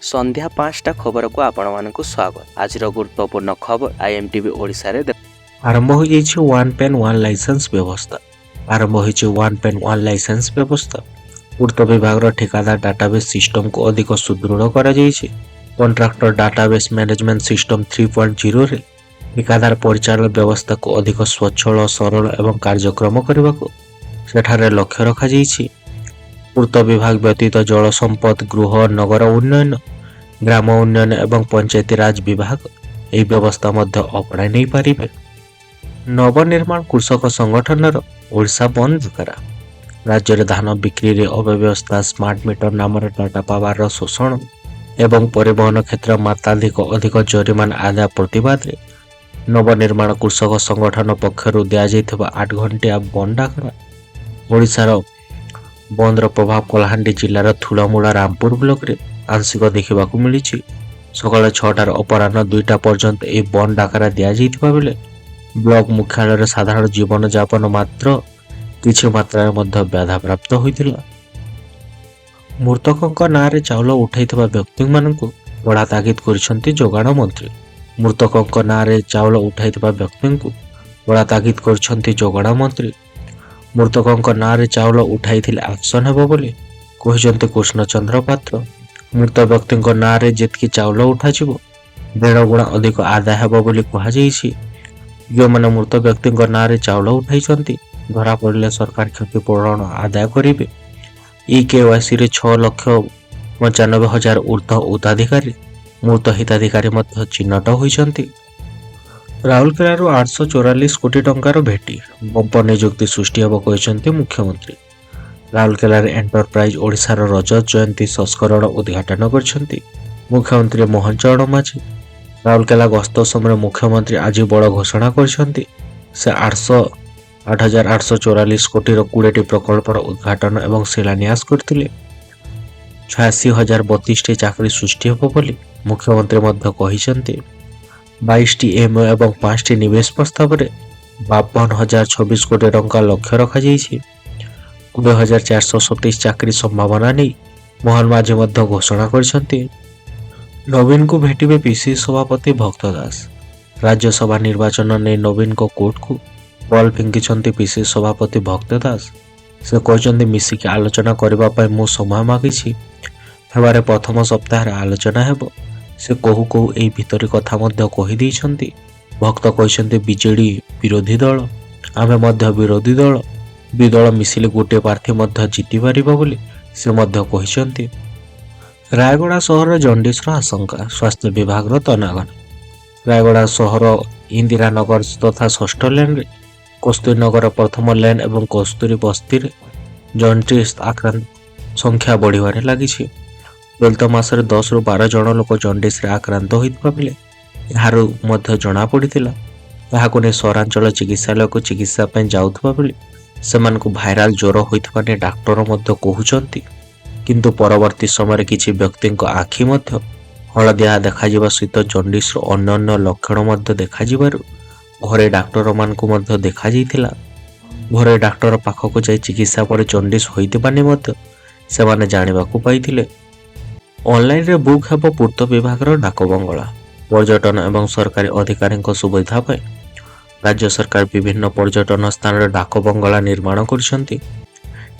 संध्या 5टा खबर को आपको स्वागत। आज गुरुत्वपूर्ण खबर आईएमटीवी ओडिशा रे आरंभ हो जाइए वन पेन वन लाइसेंस व्यवस्था। आरंभ हो वन पेन वन लाइसेंस व्यवस्था। पूर्त विभाग ठेकादार डाटाबेस सिस्टम को अधिक सुदृढ़ करा जाइए। कॉन्ट्रैक्टर डाटाबेस मैनेजमेंट सिस्टम 3.0 रे ठेकादार परिचालन व्यवस्था को अधिक स्वच्छल सरल एवं कार्यक्रम करने को सेठारे लक्ष्य रखा जाइए। पूर्त विभाग व्यतीत जल संपद गृह नगर उन्नयन ग्राम उन्नयन एवं पंचायती राज विभाग यह व्यवस्था मध्य अपनाई नहीं पारिबे। नवनिर्माण कृषक संगठन ओडिशा बंद करा। राज्य में धान बिक्री रे अव्यवस्था स्मार्ट मीटर नाम डाटा पावर शोषण एवं परिवहन क्षेत्र मात्राधिक अधिक जरिमाना आदाय प्रतिवाद रे नवनिर्माण कृषक संगठन पक्षर दि 8 घंटिया बंद डाकरा। ओडिशार बंदर प्रभाव कलाहांडी जिलार थुड़ामुड़ा रामपुर ब्लॉक रे आंशिक देखा मिली। सकाल 6टार अपराह्न 2टा पर्यंत यह बंद डाकरा दि बेले ब्लॉक मुख्यालय साधारण जीवन यापन मात्र किछि मात्रा बाधा प्राप्त होइतिला। मृतकों नाँ चाउल उठाई व्यक्ति मानक बड़ा तागिद करिसेंती जोगाण मंत्री। मृतकों नाँ चाउल उठाई व्यक्ति को बड़ा तागिद करिसेंती जोगाण मंत्री। मृतकों नाँ चाउल उठाई एक्शन हेबो बोली कहिसेंती कृष्णचंद्र पात्र। मृत व्यक्ति नाँ जेतकी चाउल उठाଯିबो 1.5 गुणा अधिक आदाय हेबो बोली कहुଯାଇଛି। जो मैंने मृत व्यक्ति नाँ चाउल उठाई धरा पड़े सरकार क्षतिपूरण आदाय करेंगे। केवाईसी 6,95,000 ऊर्ध्व हिताधिकारी मृत हिताधिकारी चिन्हट होती। राउरकेला 844 कोटी टंकार भेटी बंपर निजुक्ति सृष्टि हेब कहते मुख्यमंत्री। राउरकेला एंटरप्राइज ओडिशार रजत जयंती संस्करण उद्घाटन कर मुख्यमंत्री मोहन चरण माझी। राउरकेला गस्त समय मुख्यमंत्री आज बड़ घोषणा करछंती से 8,844 कोटी 20टी प्रकल्पर उद्घाटन एवं शिलान्यास करथिले। 86,032 चाकरी सृष्टि हेब बोली मुख्यमंत्री मध्य कहिसेंती। 22टी एमओ एवं 5टी निवेश प्रस्ताव रे 52,026 कोटी टंका लक्ष्य रखा जाइछि। 20,427 चाकरी संभावना नहीं मोहन माझी मध्य घोषणा करछंती। नवीन को भेटिबे पीसीसी सभापति भक्त दास। राज्यसभा निर्वाचन ने नवीन को कोर्ट को बल फिंगिछंती पीसीसी सभापति भक्त दास। से कहते मिसिकी आलोचना करबा पय मु समय मागिछि हेबारे प्रथम सप्ताह आलोचना हेबो। से कहू कहू एई भितरी कथा मध्य कहि दैछंती। भक्त कहते बीजेडी विरोधी दल आमे मध्य विरोधी दल विदल मिसिले गोटे प्रार्थी मध्य जीति पारिबो बोली से मध्य कहिसंती। रायगड़ा सहर जंडिस आशंका स्वास्थ्य विभाग तनाघना। रायगड़ा सहर इंदिरानगर तथा 6 लेन रे कस्तूरी नगर प्रथम लेन एवं कस्तूरी बस्ती जंडिस आक्रांत संख्या बढ़िबारे लगी। चलित मास 10 ରୁ 12 जन लोक जंडिस रे आक्रांत होइतबा बेले यार मध्य जना पड़िथिला। ताहाको ने सहरांचल चिकित्सालय को चिकित्सा पे जाउथबा बेले सेमानकु भाइराल ज्वर होइतबा ने डाक्टर मध्य कहउचंती। किंतु परवर्ती समय किछि व्यक्ति आखि मध्य हलदिया देखा सहित जंडिस अन्य लक्षण देखा घरे डाक्टर मान को देखा जाइथिला। घरे डाक्टर पाखक जाई चिकित्सा पर जंडिस होइतबा ने से माने जानिबा को पाइथिले। ऑनलाइन रे बुक हेबो पूर्त विभाग डाकबंगला। पर्यटन एवं सरकारी अधिकारी सुविधा पाए राज्य सरकार विभिन्न पर्यटन स्थान रे डाकबंगला निर्माण करछंती।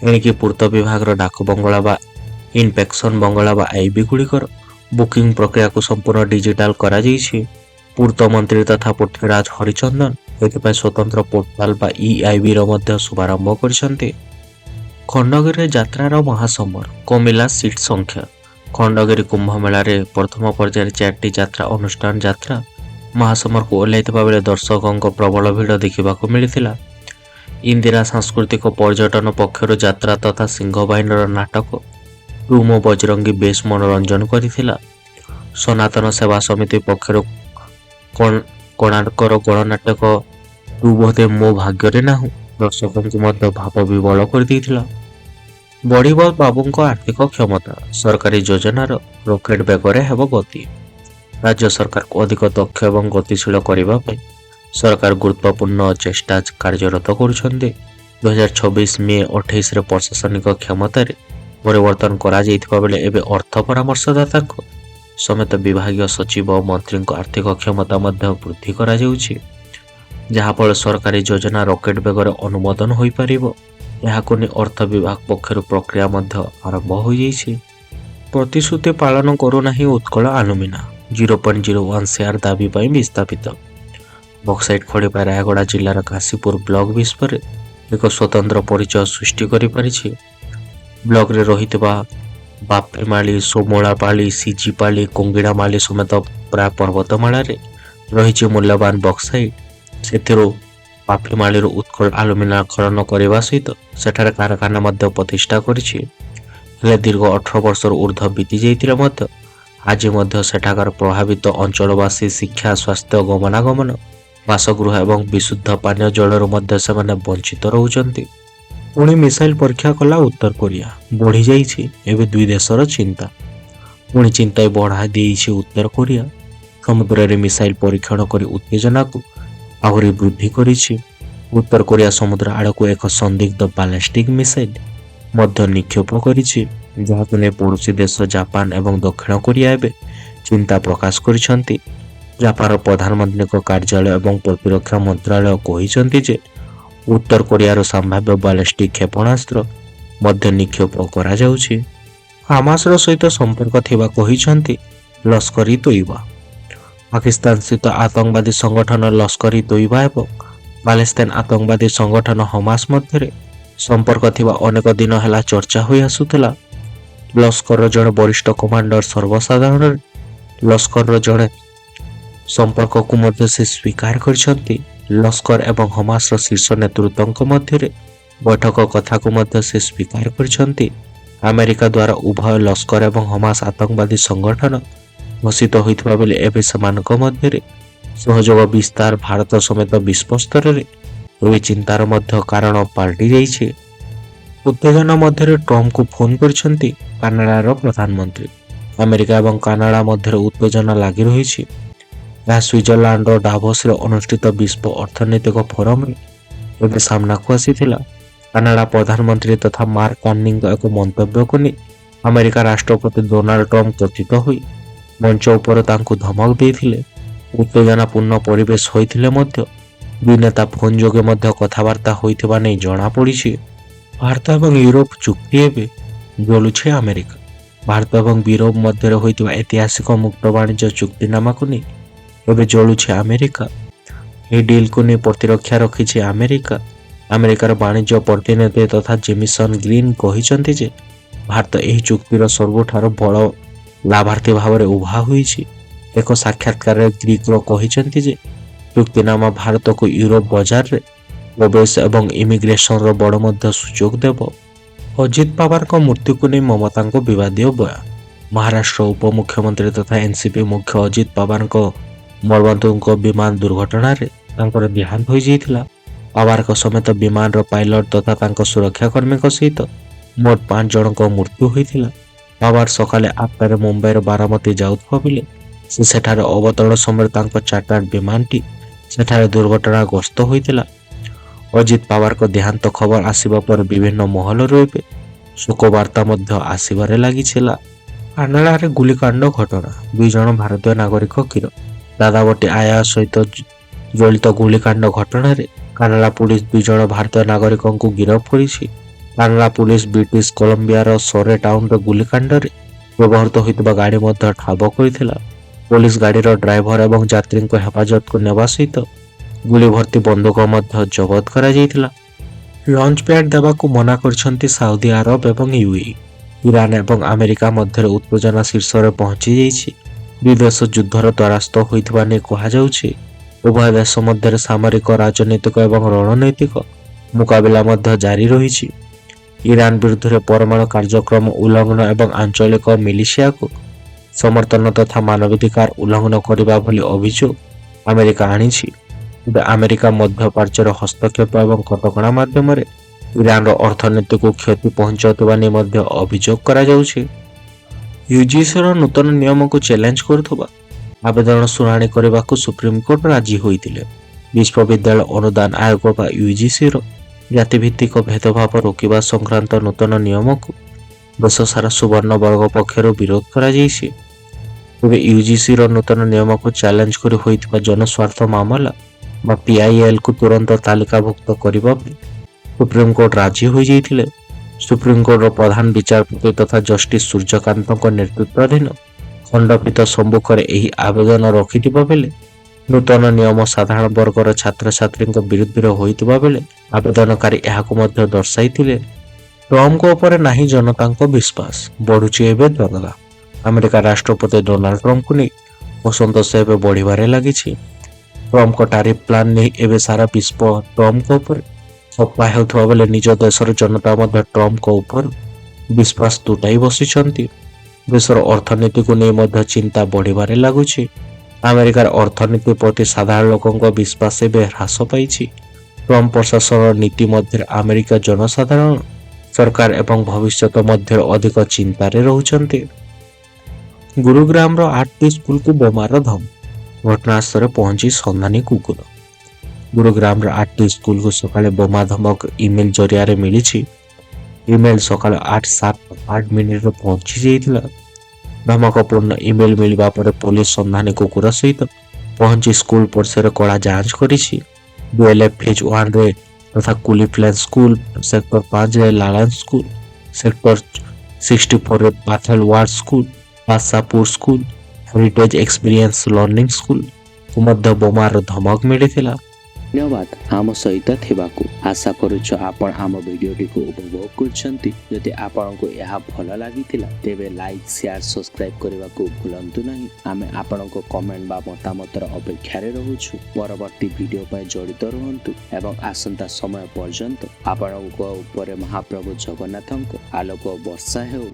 एणिकी पूर्त विभाग डाकबंगला बा इनपेक्शन बंगला बा आईबी गुड़िकर बुकिंग प्रक्रिया को संपूर्ण डिजिटाल करा जाइछि। पूर्त मंत्री तथा पृथ्वीराज हरिचंदन एथिपाई स्वतंत्र पोर्टाल बा ईआईबी रो मध्य शुभारंभ करछंती। खंडगिरी यात्रार महासमर कमिला सीट संख्या। खंडगिरी कुंभ मेला रे प्रथम पर्यायर 4टी यात्रा अनुष्ठान यात्रा महासमर को ओह्लाइथिबा बेले दर्शकों प्रबल भिड़ देखा मिलिथिला। इंदिरा सांस्कृतिक पर्यटन पक्षर यात्रा तथा सिंह बाहिनीर नाटक रूमो बजरंगी बेस मनोरंजन करिथिला। सनातन सेवा समिति पक्षर कोणार्कर गणनाटक तू बोधे मो भाग्य ना दर्शकों को भाव विबल कर देथिला। बढ़िबो बाबूंको आर्थिक क्षमता सरकारी योजनार रॉकेट बेगरे हेबो गति। राज्य सरकार को अधिक दक्ष एवं गतिशील करने सरकार गुरुत्वपूर्ण चेष्टा कार्यरत करुछन्ते। 2026 मे 28 रे प्रशासनिक क्षमता परिवर्तन करा जाइथिबा बेले एबे अर्थ परामर्शदाता ସମେତ ବିଭାଗୀୟ ସଚିବ ଓ ମନ୍ତ୍ରୀଙ୍କ ଆର୍ଥିକ କ୍ଷମତା ମଧ୍ୟ ବୃଦ୍ଧି କରାଯାଉଛି, ଯାହାଫଳରେ ସରକାରୀ ଯୋଜନା ରକେଟ୍ ବେଗରେ ଅନୁମୋଦନ ହୋଇପାରିବ। ଏହାକୁ ନେଇ ଅର୍ଥ ବିଭାଗ ପକ୍ଷରୁ ପ୍ରକ୍ରିୟା ମଧ୍ୟ ଆରମ୍ଭ ହୋଇଯାଇଛି। ପ୍ରତିଶ୍ରୁତି ପାଳନ କରୁନାହିଁ ଉତ୍କଳ ଆଲୁମିନା, 0.01 ସେୟାର ଦାବି ପାଇଁ ବିସ୍ଥାପିତ। ବକ୍ସାଇଟ୍ ଖୋଳିବା ରାୟଗଡ଼ା ଜିଲ୍ଲାର କାଶୀପୁର ବ୍ଲକ ବିଶ୍ୱରେ ଏକ ସ୍ୱତନ୍ତ୍ର ପରିଚୟ ସୃଷ୍ଟି କରିପାରିଛି। ବ୍ଲକରେ ରହିଥିବା ବାଫିମାଳି, ସୋମଳାପାଳି, ସିଜିପାଳି, କୁଙ୍ଗିଡ଼ାମାଳି ସମେତ ପ୍ରାୟ ପର୍ବତମାଳାରେ ରହିଛି ମୂଲ୍ୟବାନ ବକ୍ସାଇଟ୍। ସେଥିରୁ ବାଫିମାଳିରୁ ଉତ୍କଳ ଆଲୁମିନା ଖନନ କରିବା ସହିତ ସେଠାରେ କାରଖାନା ମଧ୍ୟ ପ୍ରତିଷ୍ଠା କରିଛି। ହେଲେ ଦୀର୍ଘ 18 ବର୍ଷରୁ ଉର୍ଦ୍ଧ୍ୱ ବିତି ଯାଇଥିଲେ ମଧ୍ୟ ଆଜି ମଧ୍ୟ ସେଠାକାର ପ୍ରଭାବିତ ଅଞ୍ଚଳବାସୀ ଶିକ୍ଷା, ସ୍ୱାସ୍ଥ୍ୟ, ଗମନାଗମନ, ବାସଗୃହ ଏବଂ ବିଶୁଦ୍ଧ ପାନୀୟ ଜଳରୁ ମଧ୍ୟ ସେମାନେ ବଞ୍ଚିତ ରହୁଛନ୍ତି। ପୁଣି ମିସାଇଲ ପରୀକ୍ଷା କଲା ଉତ୍ତର କୋରିଆ, ବଢ଼ିଯାଇଛି ଏବେ ଦୁଇ ଦେଶର ଚିନ୍ତା। ପୁଣି ଚିନ୍ତା ବଢ଼ାଇ ଦେଇଛି ଉତ୍ତର କୋରିଆ। ସମୁଦ୍ରରେ ମିସାଇଲ ପରୀକ୍ଷଣ କରି ଉତ୍ତେଜନାକୁ ଆହୁରି ବୃଦ୍ଧି କରିଛି। ଉତ୍ତର କୋରିଆ ସମୁଦ୍ର ଆଡ଼କୁ ଏକ ସନ୍ଦିଗ୍ଧ ବାଲାଷ୍ଟିକ୍ ମିସାଇଲ ମଧ୍ୟ ନିକ୍ଷେପ କରିଛି, ଯାହାକୁ ନେଇ ପଡ଼ୋଶୀ ଦେଶ ଜାପାନ ଏବଂ ଦକ୍ଷିଣ କୋରିଆ ଏବେ ଚିନ୍ତା ପ୍ରକାଶ କରିଛନ୍ତି। ଜାପାନର ପ୍ରଧାନମନ୍ତ୍ରୀଙ୍କ କାର୍ଯ୍ୟାଳୟ ଏବଂ ପ୍ରତିରକ୍ଷା ମନ୍ତ୍ରାଳୟ କହିଛନ୍ତି ଯେ ଉତ୍ତର କୋରିଆର ସମ୍ଭାବ୍ୟ ବାଲିଷ୍ଟିକ୍ କ୍ଷେପଣାସ୍ତ୍ର ମଧ୍ୟ ନିକ୍ଷେପ କରାଯାଉଛି। ହାମାସର ସହିତ ସମ୍ପର୍କ ଥିବା କହିଛନ୍ତି ଲସ୍କର-ଇ ତୋଇବା। ପାକିସ୍ତାନ ସ୍ଥିତ ଆତଙ୍କବାଦୀ ସଂଗଠନ ଲସ୍କର-ଇ ତୋଇବା ଏବଂ ପାଲେସ୍ତାଇନ ଆତଙ୍କବାଦୀ ସଂଗଠନ ହମାସ ମଧ୍ୟରେ ସମ୍ପର୍କ ଥିବା ଅନେକ ଦିନ ହେଲା ଚର୍ଚ୍ଚା ହୋଇ ଆସୁଥିଲା। ଲସ୍କରର ଜଣେ ବରିଷ୍ଠ କମାଣ୍ଡର ସର୍ବସାଧାରଣରେ ଲସ୍କରର ଜଣେ ସମ୍ପର୍କକୁ ମଧ୍ୟ ସେ ସ୍ୱୀକାର କରିଛନ୍ତି। ଲସ୍କର ଏବଂ ହମାସର ଶୀର୍ଷ ନେତୃତ୍ୱଙ୍କ ମଧ୍ୟରେ ବୈଠକ କଥାକୁ ମଧ୍ୟ ସେ ସ୍ୱୀକାର କରିଛନ୍ତି। ଆମେରିକା ଦ୍ୱାରା ଉଭୟ ଲସ୍କର ଏବଂ ହମାସ ଆତଙ୍କବାଦୀ ସଂଗଠନ ଘୋଷିତ ହୋଇଥିବା ବେଳେ ଏବେ ସେମାନଙ୍କ ମଧ୍ୟରେ ସହଯୋଗ ବିସ୍ତାର ଭାରତ ସମେତ ବିଶ୍ୱ ସ୍ତରରେ ଏବେ ଚିନ୍ତାର ମଧ୍ୟ କାରଣ ପାଲଟି ଯାଇଛି। ଉତ୍ତେଜନା ମଧ୍ୟରେ ଟ୍ରମ୍ପଙ୍କୁ ଫୋନ୍ କରିଛନ୍ତି କାନାଡାର ପ୍ରଧାନମନ୍ତ୍ରୀ। ଆମେରିକା ଏବଂ କାନାଡା ମଧ୍ୟରେ ଉତ୍ତେଜନା ଲାଗି ରହିଛି। ଏହା ସୁଇଜରଲ୍ୟାଣ୍ଡର ଡାଭୋସରେ ଅନୁଷ୍ଠିତ ବିଶ୍ୱ ଅର୍ଥନୈତିକ ଫୋରମରେ ଏବେ ସାମ୍ନାକୁ ଆସିଥିଲା। କାନାଡା ପ୍ରଧାନମନ୍ତ୍ରୀ ତଥା ମାର୍କ କାର୍ଣ୍ଣିଙ୍କ ଏକ ମନ୍ତବ୍ୟକୁ ନେଇ ଆମେରିକା ରାଷ୍ଟ୍ରପତି ଡୋନାଲ୍ଡ ଟ୍ରମ୍ପ ଚକିତ ହୋଇ ମଞ୍ଚ ଉପରେ ତାଙ୍କୁ ଧମକ ଦେଇଥିଲେ। ଉତ୍ତେଜନାପୂର୍ଣ୍ଣ ପରିବେଶ ହୋଇଥିଲେ ମଧ୍ୟ ଦୁଇ ନେତା ଫୋନ୍ ଯୋଗେ ମଧ୍ୟ କଥାବାର୍ତ୍ତା ହୋଇଥିବା ନେଇ ଜଣାପଡ଼ିଛି। ଭାରତ ଏବଂ ୟୁରୋପ ଚୁକ୍ତି ଏବେ ଜଳୁଛି ଆମେରିକା। ଭାରତ ଏବଂ ୟୁରୋପ ମଧ୍ୟରେ ହୋଇଥିବା ଐତିହାସିକ ମୁକ୍ତ ବାଣିଜ୍ୟ ଚୁକ୍ତିନାମାକୁ ନେଇ ଏବେ ଜଳୁଛି ଆମେରିକା। ଏହି ଡିଲ୍କୁ ନେଇ ପ୍ରତିରକ୍ଷା ରଖିଛି ଆମେରିକା। ଆମେରିକାର ବାଣିଜ୍ୟ ପ୍ରତିନିଧି ତଥା ଜେମିସନ୍ ଗ୍ରୀନ୍ କହିଛନ୍ତି ଯେ ଭାରତ ଏହି ଚୁକ୍ତିର ସବୁଠାରୁ ବଡ଼ ଲାଭାର୍ଥୀ ଭାବରେ ଉଭା ହୋଇଛି। ଏକ ସାକ୍ଷାତକାରରେ ଗ୍ରୀକ୍ର କହିଛନ୍ତି ଯେ ଚୁକ୍ତିନାମା ଭାରତକୁ ୟୁରୋପ ବଜାରରେ ପ୍ରବେଶ ଏବଂ ଇମିଗ୍ରେସନର ବଡ଼ ମଧ୍ୟ ସୁଯୋଗ ଦେବ। ଅଜିତ ପାୱାରଙ୍କ ମୃତ୍ୟୁକୁ ନେଇ ମମତାଙ୍କ ବିବାଦୀୟ ବୟାନ। ମହାରାଷ୍ଟ୍ର ଉପମୁଖ୍ୟମନ୍ତ୍ରୀ ତଥା ଏନସିପି ମୁଖ୍ୟ ଅଜିତ ପାୱାରଙ୍କ ମର୍ମନ୍ତୁଙ୍କ ବିମାନ ଦୁର୍ଘଟଣାରେ ତାଙ୍କର ଦେହାନ୍ତ ହୋଇଯାଇଥିଲା। ପାୱାରଙ୍କ ସମେତ ବିମାନର ପାଇଲଟ ତଥା ତାଙ୍କ ସୁରକ୍ଷାକର୍ମୀଙ୍କ ସହିତ ମୋଟ 5 ଜଣଙ୍କ ମୃତ୍ୟୁ ହୋଇଥିଲା। ପାୱାର ସକାଳେ 8ଟାରେ ମୁମ୍ବାଇର ବାରାମତୀ ଯାଉଥିବା ବେଳେ ସେ ସେଠାରେ ଅବତରଣ ସମୟରେ ତାଙ୍କ ଚାର୍ଟାର୍ଡ ବିମାନଟି ସେଠାରେ ଦୁର୍ଘଟଣାଗ୍ରସ୍ତ ହୋଇଥିଲା। ଅଜିତ ପାୱାରଙ୍କ ଦେହାନ୍ତ ଖବର ଆସିବା ପରେ ବିଭିନ୍ନ ମହଲରୁ ଏବେ ଶୋକବାର୍ତ୍ତା ମଧ୍ୟ ଆସିବାରେ ଲାଗିଥିଲା। କାନାଡାରେ ଗୁଳିକାଣ୍ଡ ଘଟଣା, 2 ଜଣ ଭାରତୀୟ ନାଗରିକ ଗିରଫ। ଦାଦାବଟି ଆୟା ସହିତ ଜଡ଼ିତ ଗୁଳିକାଣ୍ଡ ଘଟଣାରେ କାନାଡା ପୁଲିସ 2 ଜଣ ଭାରତୀୟ ନାଗରିକଙ୍କୁ ଗିରଫ କରିଛି। କାନାଡା ପୁଲିସ ବ୍ରିଟିଶ କଲମ୍ବିଆର ସରେ ଟାଉନରେ ଗୁଳିକାଣ୍ଡରେ ବ୍ୟବହୃତ ହୋଇଥିବା ଗାଡ଼ି ମଧ୍ୟ ଠାବ କରିଥିଲା। ପୋଲିସ ଗାଡ଼ିର ଡ୍ରାଇଭର ଏବଂ ଯାତ୍ରୀଙ୍କ ହେଫାଜତକୁ ନେବା ସହିତ ଗୁଳି ଭର୍ତ୍ତି ବନ୍ଧୁକ ମଧ୍ୟ ଜବତ କରାଯାଇଥିଲା। ଲଞ୍ଚ ପ୍ୟାଡ୍ ଦେବାକୁ ମନା କରିଛନ୍ତି ସାଉଦି ଆରବ ଏବଂ ୟୁଏଇ। ଇରାନ ଏବଂ ଆମେରିକା ମଧ୍ୟରେ ଉତ୍ତେଜନା ଶୀର୍ଷରେ ପହଞ୍ଚି ଯାଇଛି। ଦୁଇ ଦେଶ ଯୁଦ୍ଧର ଦ୍ୱାରସ୍ଥ ହୋଇଥିବା ନେଇ କୁହାଯାଉଛି। ଉଭୟ ଦେଶ ମଧ୍ୟରେ ସାମରିକ, ରାଜନୈତିକ ଏବଂ ରଣନୈତିକ ମୁକାବିଲା ମଧ୍ୟ ଜାରି ରହିଛି। ଇରାନ ବିରୁଦ୍ଧରେ ପରମାଣୁ କାର୍ଯ୍ୟକ୍ରମ ଉଲ୍ଲଂଘନ ଏବଂ ଆଞ୍ଚଳିକ ମିଲିସିଆକୁ ସମର୍ଥନ ତଥା ମାନବାଧିକାର ଉଲ୍ଲଂଘନ କରିବା ଭଳି ଅଭିଯୋଗ ଆମେରିକା ଆଣିଛି। ତେବେ ଆମେରିକା ମଧ୍ୟପ୍ରାଚ୍ୟରେ ହସ୍ତକ୍ଷେପ ଏବଂ କଟକଣା ମାଧ୍ୟମରେ ଇରାନର ଅର୍ଥନୀତିକୁ କ୍ଷତି ପହଞ୍ଚାଉଥିବା ନେଇ ମଧ୍ୟ ଅଭିଯୋଗ କରାଯାଉଛି। ୟୁଜିସିର ନୂତନ ନିୟମକୁ ଚ୍ୟାଲେଞ୍ଜ କରୁଥିବା ଆବେଦନ ଶୁଣାଣି କରିବାକୁ ସୁପ୍ରିମକୋର୍ଟ ରାଜି ହୋଇଥିଲେ। ବିଶ୍ୱବିଦ୍ୟାଳୟ ଅନୁଦାନ ଆୟୋଗ ବା ୟୁଜିସିର ଜାତିଭିତ୍ତିକ ଭେଦଭାବ ରୋକିବା ସଂକ୍ରାନ୍ତ ନୂତନ ନିୟମକୁ ଦେଶସାରା ସୁବର୍ଣ୍ଣ ବର୍ଗ ପକ୍ଷରୁ ବିରୋଧ କରାଯାଇଛି। ତେବେ ୟୁଜିସିର ନୂତନ ନିୟମକୁ ଚ୍ୟାଲେଞ୍ଜ କରି ହୋଇଥିବା ଜନସ୍ୱାର୍ଥ ମାମଲା ବା PILକୁ ତୁରନ୍ତ ତାଲିକାଭୁକ୍ତ କରିବା ପାଇଁ ସୁପ୍ରିମକୋର୍ଟ ରାଜି ହୋଇଯାଇଥିଲେ। ସୁପ୍ରିମକୋର୍ଟର ପ୍ରଧାନ ବିଚାରପତି ତଥା ଜଷ୍ଟିସ ସୂର୍ଯ୍ୟକାନ୍ତଙ୍କ ନେତୃତ୍ୱାଧୀନ ଖଣ୍ଡପୀଠ ସମ୍ମୁଖରେ ଏହି ଆବେଦନ ରଖିଥିବା ବେଳେ ନୂତନ ନିୟମ ସାଧାରଣ ବର୍ଗର ଛାତ୍ରଛାତ୍ରୀଙ୍କ ବିରୁଦ୍ଧରେ ହୋଇଥିବା ବେଳେ ଆବେଦନକାରୀ ଏହାକୁ ମଧ୍ୟ ଦର୍ଶାଇଥିଲେ। ଟ୍ରମ୍ପଙ୍କ ଉପରେ ନାହିଁ ଜନତାଙ୍କ ବିଶ୍ୱାସ, ବଢୁଛି ଏବେ ଦଙ୍ଗା। ଆମେରିକା ରାଷ୍ଟ୍ରପତି ଡୋନାଲ୍ଡ ଟ୍ରମ୍ପଙ୍କୁ ନେଇ ଅସନ୍ତୋଷ ଏବେ ବଢ଼ିବାରେ ଲାଗିଛି। ଟ୍ରମ୍ପଙ୍କ ଟାରିଫ ପ୍ଲାନ ନେଇ ଏବେ ସାରା ବିଶ୍ୱ ଟ୍ରମ୍ପଙ୍କ ଉପରେ ଛପା ହେଉଥିବା ବେଳେ ନିଜ ଦେଶର ଜନତା ମଧ୍ୟ ଟ୍ରମ୍ପଙ୍କ ଉପରେ ବିଶ୍ୱାସ ତୁଟାଇ ବସିଛନ୍ତି। ଦେଶର ଅର୍ଥନୀତିକୁ ନେଇ ମଧ୍ୟ ଚିନ୍ତା ବଢ଼ିବାରେ ଲାଗୁଛି। ଆମେରିକାର ଅର୍ଥନୀତି ପ୍ରତି ସାଧାରଣ ଲୋକଙ୍କ ବିଶ୍ୱାସ ଏବେ ହ୍ରାସ ପାଇଛି। ଟ୍ରମ୍ପ ପ୍ରଶାସନର ନୀତି ମଧ୍ୟରେ ଆମେରିକା ଜନସାଧାରଣ, ସରକାର ଏବଂ ଭବିଷ୍ୟତ ମଧ୍ୟରେ ଅଧିକ ଚିନ୍ତାରେ ରହୁଛନ୍ତି। ଗୁରୁଗ୍ରାମର 8ଟି ସ୍କୁଲକୁ ବୋମାର ଧମକ, ଘଟଣାସ୍ଥଳରେ ପହଞ୍ଚି ସନ୍ଧାନୀ କୁକୁର। ଗୁରୁଗ୍ରାମର 8ଟି ସ୍କୁଲକୁ ସକାଳେ ବୋମା ଧମକ ଇମେଲ ଜରିଆରେ ମିଳିଛି। ଇମେଲ ସକାଳ 8:07 ପହଞ୍ଚି ଯାଇଥିଲା। ଧମକପୂର୍ଣ୍ଣ ଇମେଲ ମିଳିବା ପରେ ପୋଲିସ ସନ୍ଧାନୀ କୁକୁର ସହିତ ପହଞ୍ଚି ସ୍କୁଲ ପରିସରରେ କଡ଼ା ଯାଞ୍ଚ କରିଛି। DLF ଫେଜ୍ 1ରେ ତଥା କୁଲିଫ୍ଲେନ୍ ସ୍କୁଲ, ସେକ୍ଟର 5ରେ ଲାଲାନ୍ସ ସ୍କୁଲ, ସେକ୍ଟର 64ରେ ପାଥେଲୱାଡ school, Badshahpur school, heritage experience learning ସ୍କୁଲକୁ ମଧ୍ୟ ବୋମାର ଧମକ ମିଳିଥିଲା। ଧନ୍ୟବାଦ ଆମ ସହିତ ଥିବାକୁ। ଆଶା କରୁଛୁ ଆପଣ ଆମ ଭିଡ଼ିଓଟିକୁ ଉପଭୋଗ କରୁଛନ୍ତି। ଯଦି ଆପଣଙ୍କୁ ଏହା ଭଲ ଲାଗିଥିଲା ତେବେ ଲାଇକ୍, ସେୟାର, ସବସ୍କ୍ରାଇବ୍ କରିବାକୁ ଭୁଲନ୍ତୁ ନାହିଁ। ଆମେ ଆପଣଙ୍କ କମେଣ୍ଟ ବା ମତାମତର ଅପେକ୍ଷାରେ ରହୁଛୁ। ପରବର୍ତ୍ତୀ ଭିଡ଼ିଓ ପାଇଁ ଜଡ଼ିତ ରୁହନ୍ତୁ ଏବଂ ଆସନ୍ତା ସମୟ ପର୍ଯ୍ୟନ୍ତ ଆପଣଙ୍କ ଉପରେ ମହାପ୍ରଭୁ ଜଗନ୍ନାଥଙ୍କ ଆଲୋକ ବର୍ଷା ହେଉ।